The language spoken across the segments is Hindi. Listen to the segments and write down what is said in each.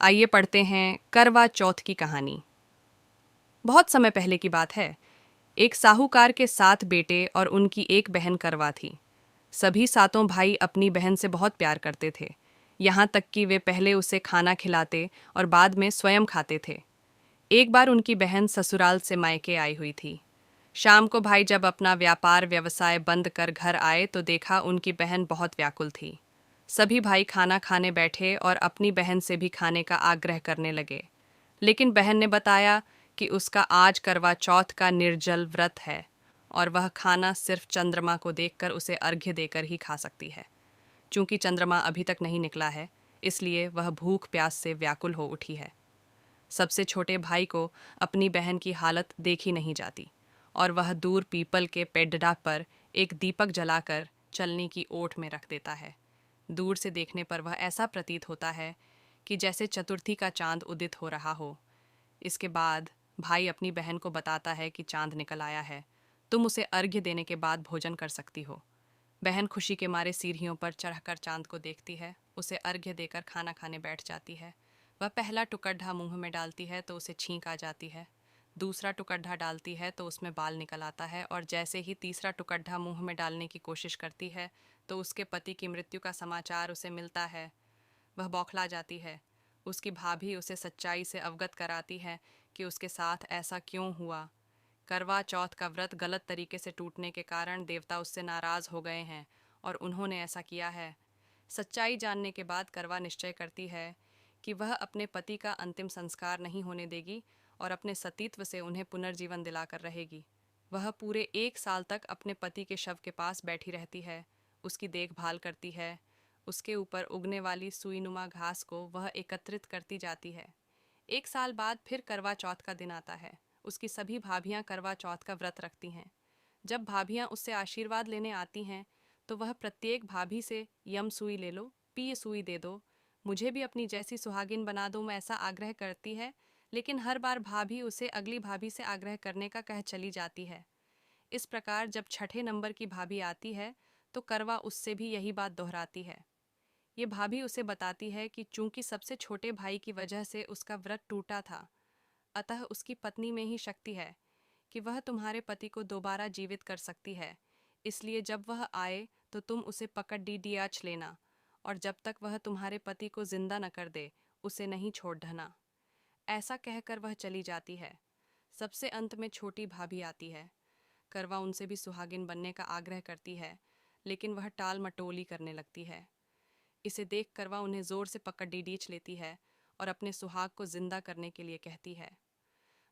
आइए पढ़ते हैं करवा चौथ की कहानी। बहुत समय पहले की बात है। एक साहूकार के 7 बेटे और उनकी एक बहन करवा थी। सभी सातों भाई अपनी बहन से बहुत प्यार करते थे, यहाँ तक कि वे पहले उसे खाना खिलाते और बाद में स्वयं खाते थे। एक बार उनकी बहन ससुराल से मायके आई हुई थी। शाम को भाई जब अपना व्यापार व्यवसाय बंद कर घर आए तो देखा उनकी बहन बहुत व्याकुल थी। सभी भाई खाना खाने बैठे और अपनी बहन से भी खाने का आग्रह करने लगे, लेकिन बहन ने बताया कि उसका आज करवा चौथ का निर्जल व्रत है और वह खाना सिर्फ चंद्रमा को देखकर उसे अर्घ्य देकर ही खा सकती है। चूंकि चंद्रमा अभी तक नहीं निकला है, इसलिए वह भूख प्यास से व्याकुल हो उठी है। सबसे छोटे भाई को अपनी बहन की हालत देखी नहीं जाती और वह दूर पीपल के पेड़डा पर एक दीपक जलाकर चलने की ओट में रख देता है। दूर से देखने पर वह ऐसा प्रतीत होता है कि जैसे चतुर्थी का चांद उदित हो रहा हो। इसके बाद भाई अपनी बहन को बताता है कि चांद निकल आया है, तुम उसे अर्घ्य देने के बाद भोजन कर सकती हो। बहन खुशी के मारे सीढ़ियों पर चढ़कर चांद को देखती है, उसे अर्घ्य देकर खाना खाने बैठ जाती है। वह पहला टुकड़ा मुंह में डालती है तो उसे छींक आ जाती है। दूसरा टुकड़ा डालती है तो उसमें बाल निकल आता है और जैसे ही तीसरा टुकड़ा मुंह में डालने की कोशिश करती है तो उसके पति की मृत्यु का समाचार उसे मिलता है। वह बौखला जाती है। उसकी भाभी उसे सच्चाई से अवगत कराती है कि उसके साथ ऐसा क्यों हुआ। करवा चौथ का व्रत गलत तरीके से टूटने के कारण देवता उससे नाराज हो गए हैं और उन्होंने ऐसा किया है। सच्चाई जानने के बाद करवा निश्चय करती है कि वह अपने पति का अंतिम संस्कार नहीं होने देगी और अपने सतीत्व से उन्हें पुनर्जीवन दिलाकर रहेगी। वह पूरे 1 साल तक अपने पति के शव के पास बैठी रहती है, उसकी देखभाल करती है। उसके ऊपर उगने वाली सुईनुमा घास को वह एकत्रित करती जाती है। 1 साल बाद फिर करवा चौथ का दिन आता है। उसकी सभी भाभियां करवा चौथ का व्रत रखती हैं। जब भाभियां उससे आशीर्वाद लेने आती हैं तो वह प्रत्येक भाभी से यम सुई ले लो, पी सुई दे दो, मुझे भी अपनी जैसी सुहागिन बना दो, मैं ऐसा आग्रह करती है। लेकिन हर बार भाभी उसे अगली भाभी से आग्रह करने का कह चली जाती है। इस प्रकार जब छठे नंबर की भाभी आती है तो करवा उससे भी यही बात दोहराती है। ये भाभी उसे बताती है कि चूंकि सबसे छोटे भाई की वजह से उसका व्रत टूटा था, अतः उसकी पत्नी में ही शक्ति है कि वह तुम्हारे पति को दोबारा जीवित कर सकती है। इसलिए जब वह आए तो तुम उसे पकड़ डियाच लेना और जब तक वह तुम्हारे पति को जिंदा न कर दे उसे नहीं छोड़ ढना। ऐसा कहकर वह चली जाती है। सबसे अंत में छोटी भाभी आती है। करवा उनसे भी सुहागिन बनने का आग्रह करती है, लेकिन वह टाल मटोली करने लगती है। इसे देख कर वह उन्हें जोर से पकड़ डीडीच लेती है और अपने सुहाग को जिंदा करने के लिए कहती है।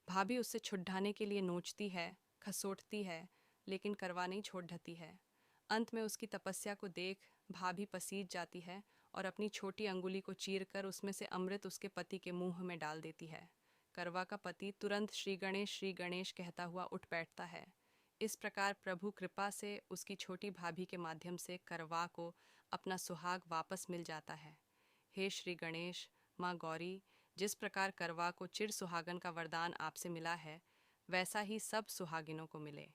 भाभी उससे छुड़ाने के लिए नोचती है, खसोटती है, लेकिन करवा नहीं छोड़ ढती है। अंत में उसकी तपस्या को देख भाभी पसीज जाती है और अपनी छोटी अंगुली को चीरकर उसमें से अमृत उसके पति के मुंह में डाल देती है। करवा का पति तुरंत श्री गणेश कहता हुआ उठ बैठता है। इस प्रकार प्रभु कृपा से उसकी छोटी भाभी के माध्यम से करवा को अपना सुहाग वापस मिल जाता है। हे श्री गणेश, माँ गौरी, जिस प्रकार करवा को चिर सुहागन का वरदान आपसे मिला है, वैसा ही सब सुहागिनों को मिले।